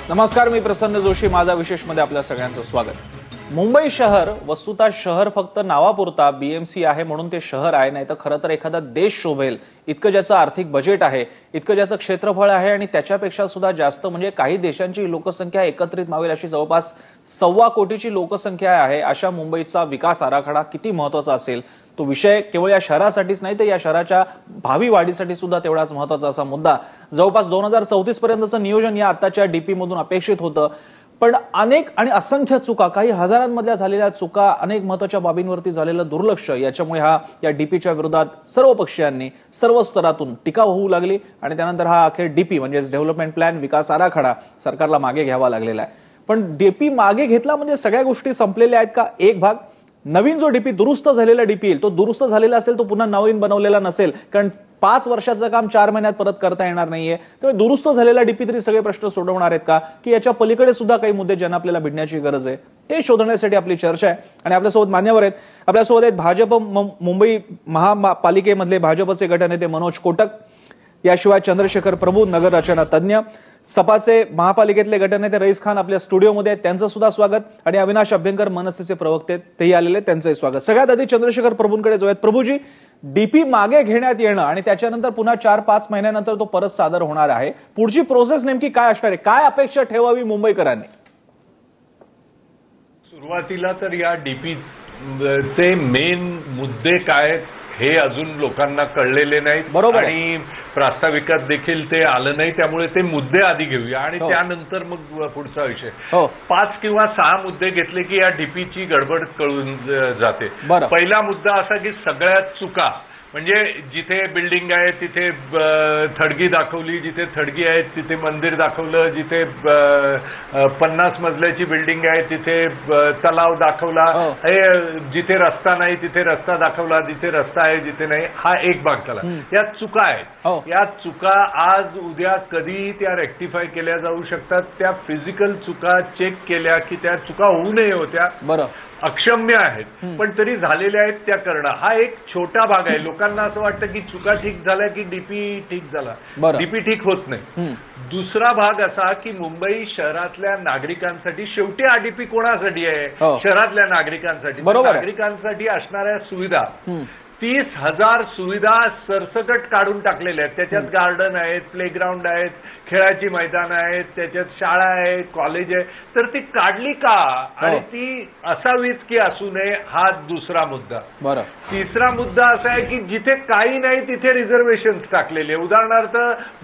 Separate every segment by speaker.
Speaker 1: नमस्कार, मी प्रसन्न जोशी. माझा विशेषमध्ये आपल्या सगळ्यांचं स्वागत. मुंबई शहर वस्तुतः शहर फक्त नावापुरता बीएमसी आहे म्हणून ते शहर आहे, नाही तर खरं तर एखादा देश शोभेल इतकं ज्याचं आर्थिक बजेट आहे, इतकं ज्याचं क्षेत्रफळ आहे आणि त्याच्यापेक्षा सुद्धा जास्त म्हणजे काही देशांची लोकसंख्या एकत्रित मावेल अशी जवळपास 1.25 कोटीची लोकसंख्या आहे. अशा मुंबईचा विकास आराखडा किती महत्वाचा असेल, तो विषय केवळ या शहरासाठीच नाही तर या शहराच्या भावी वाढीसाठी सुद्धा तेवढाच महत्वाचा असा मुद्दा. जवळपास 2034 पर्यंतचं नियोजन या आताच्या डीपी मधून अपेक्षित होतं, पण अनेक आणि असंख्य चुका, काही हजारांमधल्या झालेल्या चुका, अनेक महत्वाच्या बाबींवरती झालेलं दुर्लक्ष याच्यामुळे या डीपीच्या विरोधात सर्व पक्षीयांनी सर्व स्तरातून टीका होऊ लागली आणि त्यानंतर हा अखेर डीपी म्हणजेच डेव्हलपमेंट प्लॅन, विकास आराखडा सरकारला मागे घ्यावा लागलेला आहे. पण डीपी मागे घेतला म्हणजे सगळ्या गोष्टी संपलेल्या आहेत का? एक भाग, नवीन जो डीपी दुरुस्त झालेला डीपी येईल तो दुरुस्त झालेला असेल, तो पुन्हा नवीन बनवलेला नसेल, कारण 5 वर्षाचं काम 4 महिन्यात परत करता येणार नाहीये. त्यामुळे दुरुस्त झालेला डीपी तरी सगळे प्रश्न सोडवणार आहेत का, की याच्या पलीकडे सुद्धा काही मुद्दे ज्यांना आपल्याला भिडण्याची गरज आहे, ते शोधण्यासाठी आपली चर्चा आहे. आणि आपल्यासोबत मान्यवर आहेत. आपल्यासोबत आहेत भाजप मुंबई महापालिकेमधले भाजपचे गटनेते मनोज कोटक, याशिवाय चंद्रशेखर प्रभू, नगर रचना तज्ञ, सपाचे महापालिकेतले गटनेते रईस खान आपल्या स्टुडिओमध्ये आहेत, त्यांचं सुद्धा स्वागत. आणि अविनाश अभ्यंकर, मनसेचे प्रवक्ते, तेही आलेले, त्यांचंही स्वागत. सगळ्यात आधी चंद्रशेखर प्रभूंकडे जाऊयात. प्रभूजी, डीपी मागे घेण्यात येणं आणि त्याच्यानंतर पुन्हा 4-5 महिन्यानंतर तो परत सादर होणार आहे, पुढची प्रोसेस नेमकी काय असणार आहे? काय अपेक्षा ठेवावी मुंबईकरांनी?
Speaker 2: सुरुवातीला तर या डीपीचे मेन मुद्दे काय हे अजून लोकांना कळलेले नाहीत.
Speaker 1: बरोबर.
Speaker 2: आणि प्रास्ताविकात देखील ते आलं नाही. त्यामुळे ते मुद्दे आधी घेऊया आणि त्यानंतर मग पुढचा विषय. 5 किंवा 6 मुद्दे घेतले की या डीपीची गडबड कळून जाते. पहिला मुद्दा असा की सगळ्यात चुका, म्हणजे जिथे बिल्डिंग आहे तिथे थडगी दाखवली, जिथे थडगी आहे तिथे मंदिर दाखवलं, जिथे 50 मजल्याची बिल्डिंग आहे तिथे तलाव दाखवला, जिथे रस्ता नाही तिथे रस्ता दाखवला, जिथे रस्ता आहे जिथे नाही. हा एक भाग झाला. यात चुका आहेत. या चुका आज उद्या कधी त्या रेक्टिफाय केल्या जाऊ शकतात. त्या फिजिकल चुका चेक केल्या की त्या चुका होऊ नये होत्या, अक्षम्य आहेत, पण तरी झालेल्या आहेत, त्या करणं हा एक छोटा भाग आहे. लोकांना असं वाटतं की चुका ठीक झाल्या की डीपी ठीक झाला. डीपी ठीक होत नाही. दुसरा भाग असा की मुंबई शहरातल्या नागरिकांसाठी, शेवटी हा डीपी कोणासाठी आहे? शहरातल्या नागरिकांसाठी. नागरिकांसाठी असणाऱ्या सुविधा, 30,000 सुविधा सरसकट काढून टाकलेल्या आहेत. त्याच्यात गार्डन आहेत, प्लेग्राऊंड आहेत, खेळाची मैदान आहेत, त्याच्यात शाळा आहे, कॉलेज आहे. तर ती काढली का आणि ती असावीच की असू नये, हा दुसरा मुद्दा. तिसरा मुद्दा असा आहे की जिथे काही नाही तिथे रिझर्वेशन टाकलेले. उदाहरणार्थ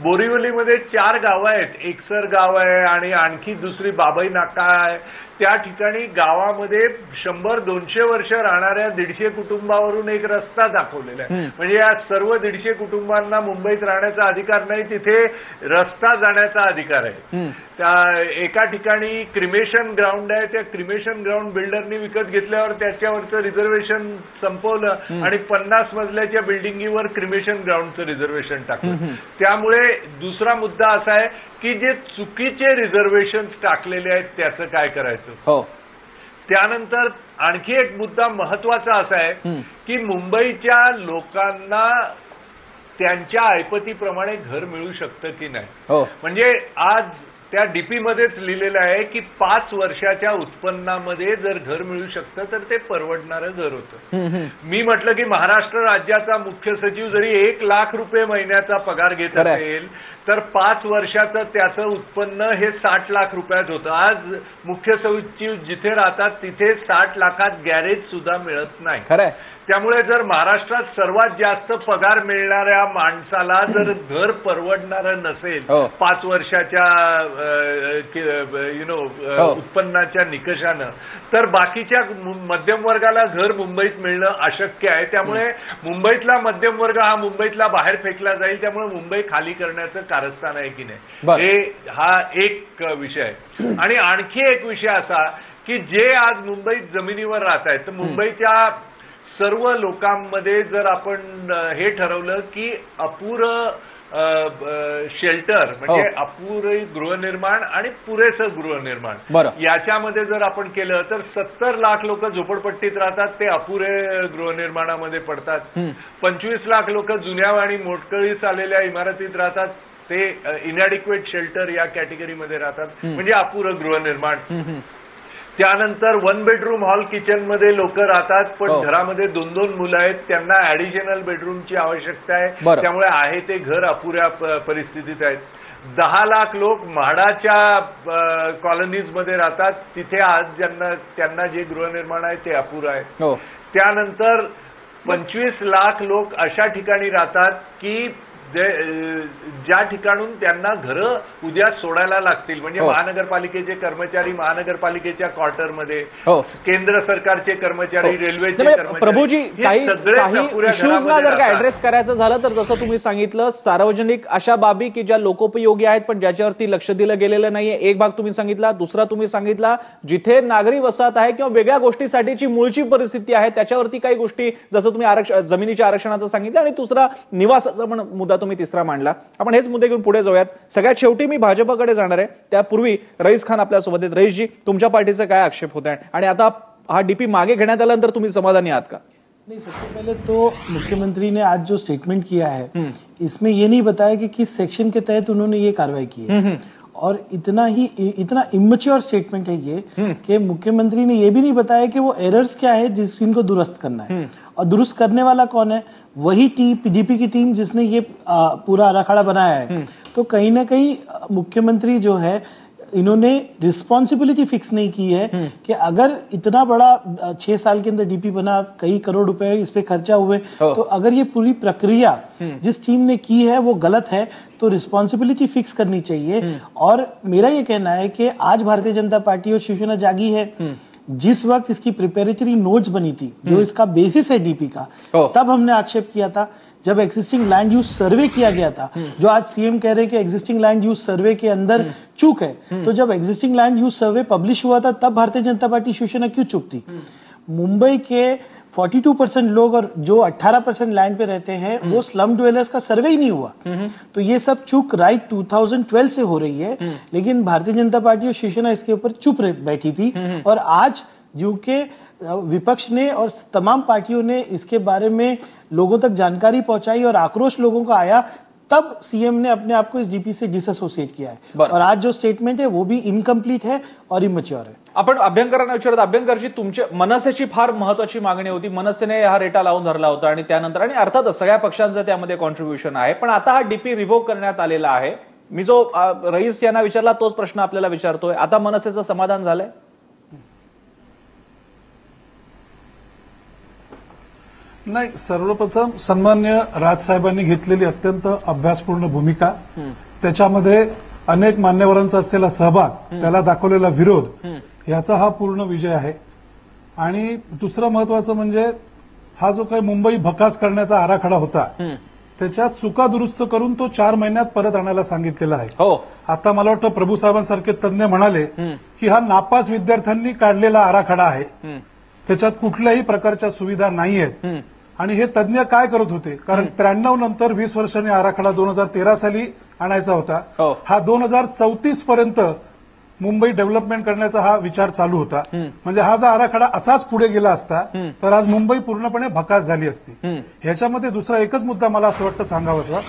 Speaker 2: बोरिवलीमध्ये 4 गावं आहेत, एकसर गाव आहे आणि आणखी दुसरी बाबई नाका आहे. त्या ठिकाणी गावामध्ये 100-200 वर्ष राहणाऱ्या 150 कुटुंबावरून एक रस्ता दाखवलेला आहे. म्हणजे या सर्व 150 कुटुंबांना मुंबईत राहण्याचा अधिकार नाही, तिथे रस्ता जाण्याचा अधिकार आहे. त्या एका ठिकाणी क्रिमेशन ग्राउंड आहे, त्या क्रिमेशन ग्राउंड बिल्डरनी विकत घेतल्यावर त्याच्यावरचं रिझर्वेशन संपवलं आणि 50 मजल्याच्या बिल्डिंगीवर क्रिमेशन ग्राउंडचं रिझर्वेशन टाकलं. त्यामुळे दुसरा मुद्दा असा आहे की जे चुकीचे रिझर्वेशन टाकलेले आहेत त्याचं काय करायचं. त्यानंतर आणखी एक मुद्दा महत्वाचा असा आहे की मुंबईच्या लोकांना त्यांच्या ऐपतीप्रमाणे घर मिळू शकतं की नाही. म्हणजे आज त्या डीपी मध्येच लिहिलेलं आहे की 5 वर्षाच्या उत्पन्नामध्ये जर घर मिळू शकतं तर ते परवडणारं घर होतं. मी म्हटलं की महाराष्ट्र राज्याचा मुख्य सचिव जरी 1 लाख रुपये महिन्याचा पगार घेत असेल तर 5 वर्षाचं त्याचं उत्पन्न हे 60 लाख रुपयात होतं. आज मुख्य सचिव जिथे राहतात तिथे 60 लाखात गॅरेज सुद्धा मिळत नाही. त्यामुळे जर महाराष्ट्रात सर्वात जास्त पगार मिळणाऱ्या माणसाला जर घर परवडणारं नसेल 5 वर्षाच्या उत्पन्नाच्या निकषानं, तर बाकीच्या मध्यम वर्गाला घर मुंबईत मिळणं अशक्य आहे. त्यामुळे मुंबईतला मध्यम वर्ग हा मुंबईतला बाहेर फेकला जाईल. त्यामुळे मुंबई खाली करण्याचं कारस्थान आहे की नाही, हा एक विषय आहे. आणि आणखी एक विषय असा की जे आज मुंबईत जमिनीवर राहत आहेत, तर मुंबईच्या सर्व लोकांमध्ये जर आपण हे ठरवलं की अपुरं शेल्टर म्हणजे अपुरे गृहनिर्माण आणि पुरेसं गृहनिर्माण याच्यामध्ये जर आपण केलं तर 70 लाख लोक झोपडपट्टीत राहतात, ते अपुरे गृहनिर्माणामध्ये पडतात. 25 लाख लोक जुन्या आणि मोडकळीस आलेल्या इमारतीत राहतात, ते इनॅडिक्वेट शेल्टर या कॅटेगरीमध्ये राहतात, म्हणजे अपुरं गृहनिर्माण. त्यानंतर 1 बेडरूम हॉल किचनमध्ये लोक राहतात, पण घरामध्ये 2-2 मुलं आहेत, त्यांना ऍडिशनल बेडरूमची आवश्यकता आहे, त्यामुळे आहे ते घर अपुऱ्या परिस्थितीत आहेत. 10 लाख लोक म्हाडाच्या कॉलनीजमध्ये राहतात, तिथे आज त्यांना जे गृहनिर्माण आहे ते अपुरं आहे. त्यानंतर 25 लाख लोक अशा ठिकाणी राहतात की ज्या ठिकाणून त्यांना घरं उद्या सोडायला लागतील, म्हणजे महानगरपालिकेचे कर्मचारी महानगरपालिकेच्या क्वार्टरमध्ये, केंद्र सरकारचे कर्मचारी, रेल्वेचे कर्मचारी.
Speaker 1: प्रभूजी, काही इश्यूजना जर का ऍड्रेस करायचं झालं तर जसं तुम्ही सांगितलं, सार्वजनिक अशा बाबी की ज्या लोकोपयोगी आहेत पण ज्याच्यावरती लक्ष दिलं गेलेलं नाहीये, एक भाग तुम्ही सांगितला. दुसरा तुम्ही सांगितला जिथे नागरी वसाहत आहे किंवा वेगळ्या गोष्टीसाठीची मूळची परिस्थिती आहे त्याच्यावरती काही गोष्टी, जसं तुम्ही जमिनीच्या आरक्षणाचं सांगितलं, आणि दुसरा निवासाचा पण मुद्दा तुम्ही तिसरा मांडला. आपण हेच मुद्दे घेऊन पुढे जाऊयात. सगळ्यात शेवटी मी भाजपकडे जाणार आहे, त्यापूर्वी रईस खान आपल्यासोबत आहेत. रईसजी, तुमच्या पार्टीचा काय आक्षेप होत आहे आणि आता हा डीपी मागे घेण्यात आल्यानंतर तुम्ही समाधानी आहात का?
Speaker 3: नहीं, सबसे पहले तो मुख्यमंत्री ने आज जो स्टेटमेंट किया है इसमें ये नहीं बताया कि किस सेक्शन के तहत उन्होंने ये कार्रवाई की है, और इतना इमेच्योर स्टेटमेंट है ये कि मुख्यमंत्री ने ये भी नहीं बताया कि वो एरर्स क्या है जिनको दुरुस्त करना है, और दुरुस्त करने वाला कौन है, वही डीपी की टीम जिसने ये पूरा आराखड़ा बनाया है. तो कहीं ना कहीं मुख्यमंत्री जो है इन्होंने रिस्पॉन्सिबिलिटी फिक्स नहीं की है कि अगर इतना बड़ा 6 साल के अंदर डीपी बना, कई करोड़ रुपए इस पे खर्चा हुए, तो अगर ये पूरी प्रक्रिया जिस टीम ने की है वो गलत है तो रिस्पॉन्सिबिलिटी फिक्स करनी चाहिए. और मेरा ये कहना है कि आज भारतीय जनता पार्टी और शिवसेना जागी है. जिस वक्त इसकी प्रिपेरेटरी नोट्स बनी थी, जो इसका बेसिस है डीपी का, तब हमने आक्षेप किया था. जब एक्जिस्टिंग लैंड यूज सर्वे किया गया था, जो आज सीएम कह रहे हैं कि एक्जिस्टिंग लैंड यूज सर्वे के अंदर चूक है, तो जब एक्जिस्टिंग लैंड यूज सर्वे पब्लिश हुआ था तब भारतीय जनता पार्टी शिवसेना क्यों चुप थी? मुंबई के 42% लोग और जो 18% लैंड पे रहते हैं वो स्लम ड्वेलर्स का सर्वे ही नहीं हुआ. तो ये सब चूक राइट 2012 से हो रही है, लेकिन भारतीय जनता पार्टी और शिवसेना इसके ऊपर चुप बैठी थी. और आज जो कि विपक्ष ने और तमाम पार्टियों ने इसके बारे में लोगों तक जानकारी पहुंचाई और आक्रोश लोगों का आया, तब सीएम ने अपने आप को इस डीपी से डिसएसोसिएट किया है. और आज जो स्टेटमेंट है वो भी इनकम्प्लीट है और इमॅच्युअर है.
Speaker 1: आपण अभ्यंकरांना विचारत, अभ्यंकरजी, तुमच्या मनसेची फार महत्वाची मागणी होती, मनसेने हा रेटा लावून धरला होता, आणि त्यानंतर आणि अर्थातच सगळ्या पक्षांचं त्यामध्ये कॉन्ट्रीब्युशन आहे, पण आता हा डीपी रिव्होक करण्यात आलेला आहे. मी जो रईस यांना विचारला तोच प्रश्न आपल्याला विचारतोय, आता मनसेचं समाधान झालंय?
Speaker 4: नाही, सर्वप्रथम सन्मान्य राजसाहेबांनी घेतलेली अत्यंत अभ्यासपूर्ण भूमिका, त्याच्यामध्ये अनेक मान्यवरांचा असलेला सहभाग, त्याला दाखवलेला विरोध, याचा हा पूर्ण विजय आहे. आणि दुसरं महत्वाचं म्हणजे हा जो काही मुंबई भकास करण्याचा आराखडा होता त्याच्या चुका दुरुस्त करून तो 4 महिन्यात परत आणायला सांगितलेला आहे. आता मला वाटतं प्रभू साहेबांसारखे तज्ञ म्हणाले की हा नापास विद्यार्थ्यांनी काढलेला आराखडा आहे, त्याच्यात कुठल्याही प्रकारच्या सुविधा नाहीयेत. आणि हे तज्ञ काय करत होते, कारण 93 नंतर 20 वर्षांनी आराखडा 2013 साली आणायचा होता, हा 2034 पर्यंत मुंबई डेव्हलपमेंट करण्याचा हा विचार चालू होता. म्हणजे हा जर आराखडा असाच पुढे गेला असता तर आज मुंबई पूर्णपणे भकास झाली असती. ह्याच्यामध्ये दुसरा एकच मुद्दा मला असं वाटतं सांगावाचा,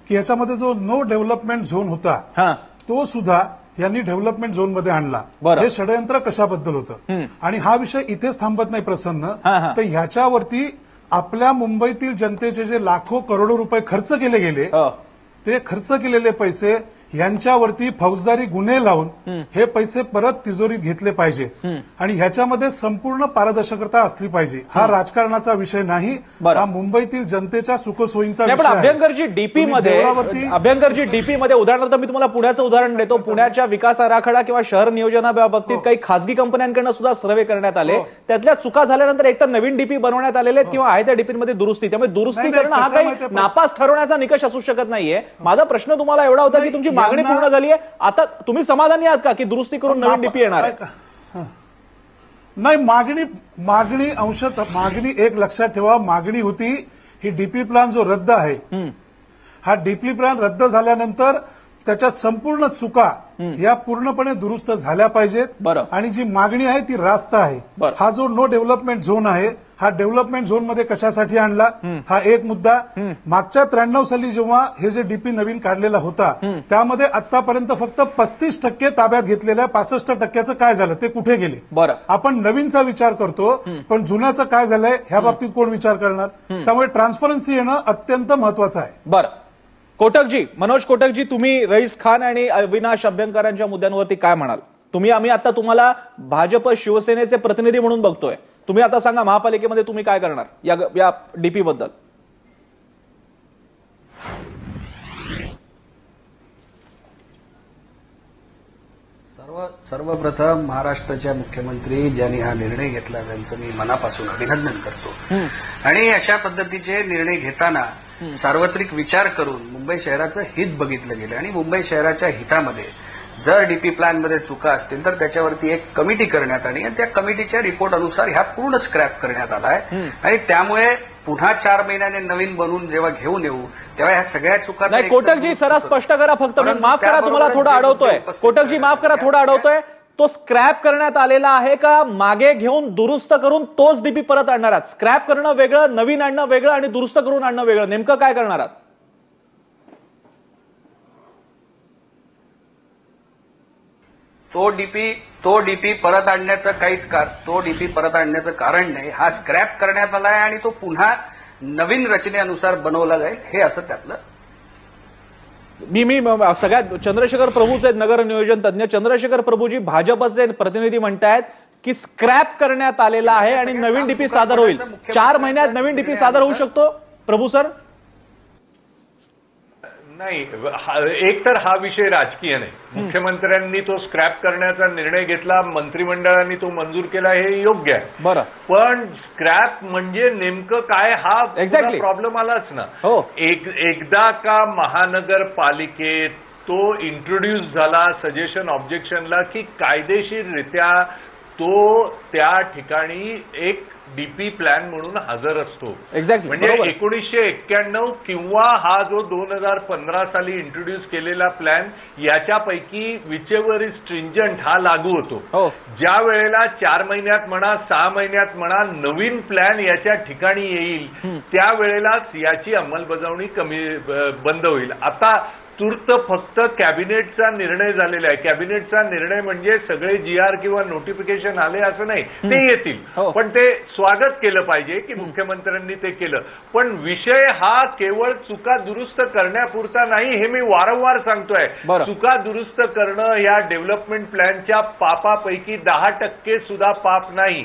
Speaker 4: की ह्याच्यामध्ये जो नो डेव्हलपमेंट झोन होता तो सुद्धा यांनी डेव्हलपमेंट झोनमध्ये आणला. हे षडयंत्र कशाबद्दल होतं, आणि हा विषय इथेच थांबत नाही प्रसन्न, तर ह्याच्यावरती आपल्या मुंबईतील जनतेचे जे लाखो करोडो रुपये खर्च केले गेले, ते खर्च केलेले पैसे यांच्यावरती फौजदारी गुन्हे लावून हे पैसे परत तिजोरीत घेतले पाहिजे. आणि ह्याच्यामध्ये संपूर्ण पारदर्शकता असली पाहिजे. हा राजकारणाचा विषय नाही, हा मुंबईतील जनतेच्या सुखसोयींचा विषय आहे.
Speaker 1: अभ्यंकरजी, डीपी मध्ये उदाहरणार्थ मी तुम्हाला पुण्याचं उदाहरण देतो. पुण्याच्या विकास आराखडा किंवा शहर नियोजनाबाबतीत काही खासगी कंपन्यांकडून सुद्धा सर्वे करण्यात आले, त्यातल्या चुका झाल्यानंतर एकतर नवीन डीपी बनवण्यात आलेले आहेत किंवा आहे त्या डीपीमध्ये दुरुस्ती, त्यामुळे दुरुस्ती करणं हा काही नापास ठरवण्याचा निकष असू शकत नाहीये. माझा प्रश्न तुम्हाला एवढा होता की तुमची मागणी पूर्ण झाली आहे, आता तुम्ही समाधानी आहात का की दुरुस्ती करून नवीन डीपी येणार आहे?
Speaker 4: नाही, मागणी अंशतः मागणी एक लक्षात ठेवा, मागणी होती ही डीपी प्लॅन जो रद्द आहे हा डीपी प्लॅन रद्द झाल्यानंतर त्याच्या संपूर्ण चुका या पूर्णपणे दुरुस्त झाल्या पाहिजेत आणि जी मागणी आहे ती रास्त आहे. हा जो नो डेव्हलपमेंट झोन आहे हा डेव्हलपमेंट झोन मध्ये कशासाठी आणला हा एक मुद्दा. मागच्या 93 साली जेव्हा हे जे डीपी नवीन काढलेला होता त्यामध्ये आतापर्यंत फक्त 35% ताब्यात घेतलेल्या 65% काय झालं ते कुठे गेले. आपण नवीनचा विचार करतो पण जुन्याचं काय झालंय ह्या बाबतीत कोण विचार करणार. त्यामुळे ट्रान्सपरन्सी येणं अत्यंत महत्वाचं आहे.
Speaker 1: बरं कोटकजी, मनोज कोटकजी, तुम्ही रईस खान आणि अविनाश अभ्यंकरांच्या मुद्द्यांवरती काय म्हणाल? आम्ही आता तुम्हाला भाजप शिवसेनेचे प्रतिनिधी म्हणून बघतोय. तुम्ही आता सांगा महापालिकेमध्ये तुम्ही काय करणार या डीपी बद्दल?
Speaker 5: सर्वप्रथम महाराष्ट्राच्या मुख्यमंत्री ज्यांनी हा निर्णय घेतला त्यांचं मी मनापासून अभिनंदन करतो. आणि अशा पद्धतीचे निर्णय घेताना सार्वत्रिक विचार करून मुंबई शहराचं हित बघितलं गेलं आणि मुंबई शहराच्या हितामध्ये जर डीपी प्लॅनमध्ये चुका असतील तर त्याच्यावरती एक कमिटी करण्यात आली आणि त्या कमिटीच्या रिपोर्ट अनुसार ह्या पूर्ण स्क्रॅप करण्यात आलाय. आणि त्यामुळे पुन्हा 4 महिन्याने नवीन बनवून जेव्हा घेऊन येऊ तेव्हा ह्या सगळ्या चुका.
Speaker 1: नाही कोटकजी, जरा स्पष्ट करा फक्त. माफ करा, तुम्हाला थोडं अडवतोय. कोटकजी माफ करा, थोडं अडवतोय. तो स्क्रॅप करण्यात आलेला आहे का मागे घेऊन दुरुस्त करून तोच डीपी परत आणणार आहात? स्क्रॅप करणं वेगळं, नवीन आणणं वेगळं आणि दुरुस्त करून आणणं वेगळं. नेमकं काय करणार आहात?
Speaker 5: तो डीपी परत आणण्याचं तो डीपी परत आणण्याचं कारण नाही. हा स्क्रॅप करण्यात आलाय आणि तो पुन्हा नवीन रचनेनुसार बनवला जाईल हे असं त्यातलं.
Speaker 1: मी सगळ्यात चंद्रशेखर प्रभूचे नगर नियोजन तज्ञ चंद्रशेखर प्रभूजी भाजपचे प्रतिनिधी म्हणतायत की स्क्रॅप करण्यात आलेला आहे आणि नवीन डीपी सादर होईल. 4 महिन्यात नवीन डीपी सादर होऊ शकतो प्रभू सर?
Speaker 2: नाही, एक तर हा विषय राजकीय नाही. मुख्यमंत्र्यांनी तो स्क्रॅप करण्याचा निर्णय घेतला, मंत्रिमंडळाने तो मंजूर केला, हे योग्य आहे.
Speaker 1: बरं,
Speaker 2: पण स्क्रॅप म्हणजे नेमकं काय हा प्रॉब्लेम आलाच ना. एकदा का महानगरपालिकेत तो इंट्रोड्यूस झाला सजेशन ऑब्जेक्शनला की कायदेशीररित्या तो त्या ठिकाणी एक डीपी प्लॅन म्हणून हजर असतो. म्हणजे 1991 किंवा हा जो 2015 साली इंट्रोड्यूस केलेला प्लॅन याच्यापैकी विचेवर स्ट्रिंजंट हा लागू होतो. ज्या वेळेला 4 महिन्यात म्हणा 6 महिन्यात म्हणा नवीन प्लॅन याच्या ठिकाणी येईल त्यावेळेलाच याची अंमलबजावणी बंद होईल. आता तूर्त फक्त कॅबिनेटचा निर्णय झालेला आहे. कॅबिनेटचा निर्णय म्हणजे सगळे जीआर किंवा नोटिफिकेशन आले असं नाही, ते येतील. पण ते स्वागत केलं पाहिजे की मुख्यमंत्र्यांनी ते केलं. पण विषय हा केवळ चुका दुरुस्त करण्यापुरता नाही, हे मी वारंवार सांगतोय. चुका दुरुस्त करणं या डेव्हलपमेंट प्लॅनच्या पापापैकी 10% सुद्धा पाप नाही.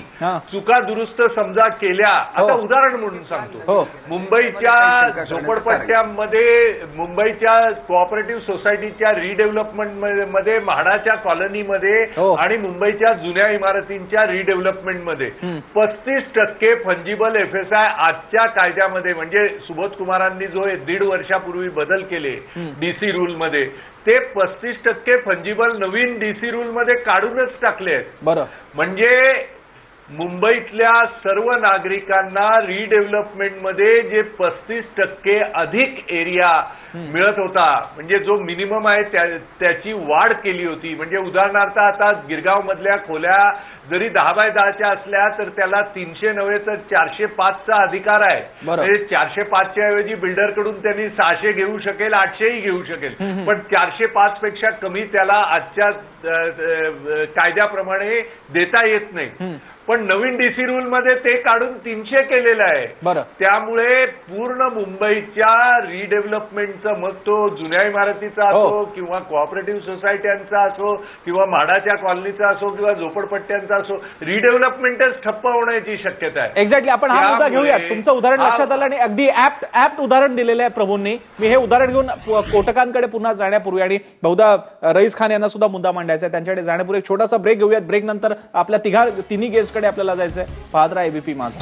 Speaker 2: चुका दुरुस्त समजा केल्या, आता उदाहरण म्हणून सांगतो, मुंबईच्या झोपडपट्ट्यांमध्ये मुंबईच्या कोऑपरेटिव्ह सोसायटीच्या रिडेव्हलपमेंटमध्ये म्हाडाच्या कॉलनीमध्ये आणि मुंबईच्या जुन्या इमारतींच्या रिडेव्हलपमेंटमध्ये 35% फंजिबल एफएसआय आजच्या कायद्यामध्ये म्हणजे सुबोध कुमारांनी जो 1.5 वर्षापूर्वी बदल केले डीसी रूलमध्ये ते 35% फंजिबल नवीन डीसी रूलमध्ये काढूनच टाकले आहेत. म्हणजे मुंबईतल्या सर्व नागरिकांना रिडेव्हलपमेंटमध्ये जे 35% अधिक एरिया मिळत होता म्हणजे जो मिनिमम आहे त्याची वाढ केली होती. म्हणजे उदाहरणार्थ आता गिरगाव मधल्या खोल्या जरी 10 बाय 10च्या असल्या तर त्याला 300 नव्हे तर 405चा अधिकार आहे. म्हणजे 405च्या ऐवजी बिल्डरकडून त्यांनी 600 घेऊ शकेल, 800ही घेऊ शकेल, पण 405 पेक्षा कमी त्याला आजच्या कायद्याप्रमाणे देता येत नाही. पण नवीन डीसी रूलमध्ये ते काढून 300 केलेलं आहे. त्यामुळे पूर्ण मुंबईच्या रिडेव्हलपमेंटचा मग तो जुन्या इमारतीचा असो किंवा कोऑपरेटिव्ह सोसायट्यांचा असो किंवा म्हाडाच्या कॉलनीचा असो किंवा झोपडपट्ट्यांचा असो रिडेव्हलपमेंटच ठप्प होण्याची शक्यता आहे.
Speaker 1: एक्झॅक्टली. आपण हा मुद्दा घेऊयात. तुमचं उदाहरण लक्षात आलं आणि अगदी ऍप्ट उदाहरण दिलेलं आहे प्रभूंनी. मी हे उदाहरण घेऊन कोटकांकडे पुन्हा जाण्यापूर्वी आणि बहुधा रईस खान यांना सुद्धा मुद्दा मांडायचा आहे त्यांच्याकडे जाण्यापूर्वी एक छोटासा ब्रेक घेऊयात. ब्रेक नंतर आपल्या तिन्ही गेस्टकडे आपल्याला जायचंय. पाहत राहा एबीपी माझा.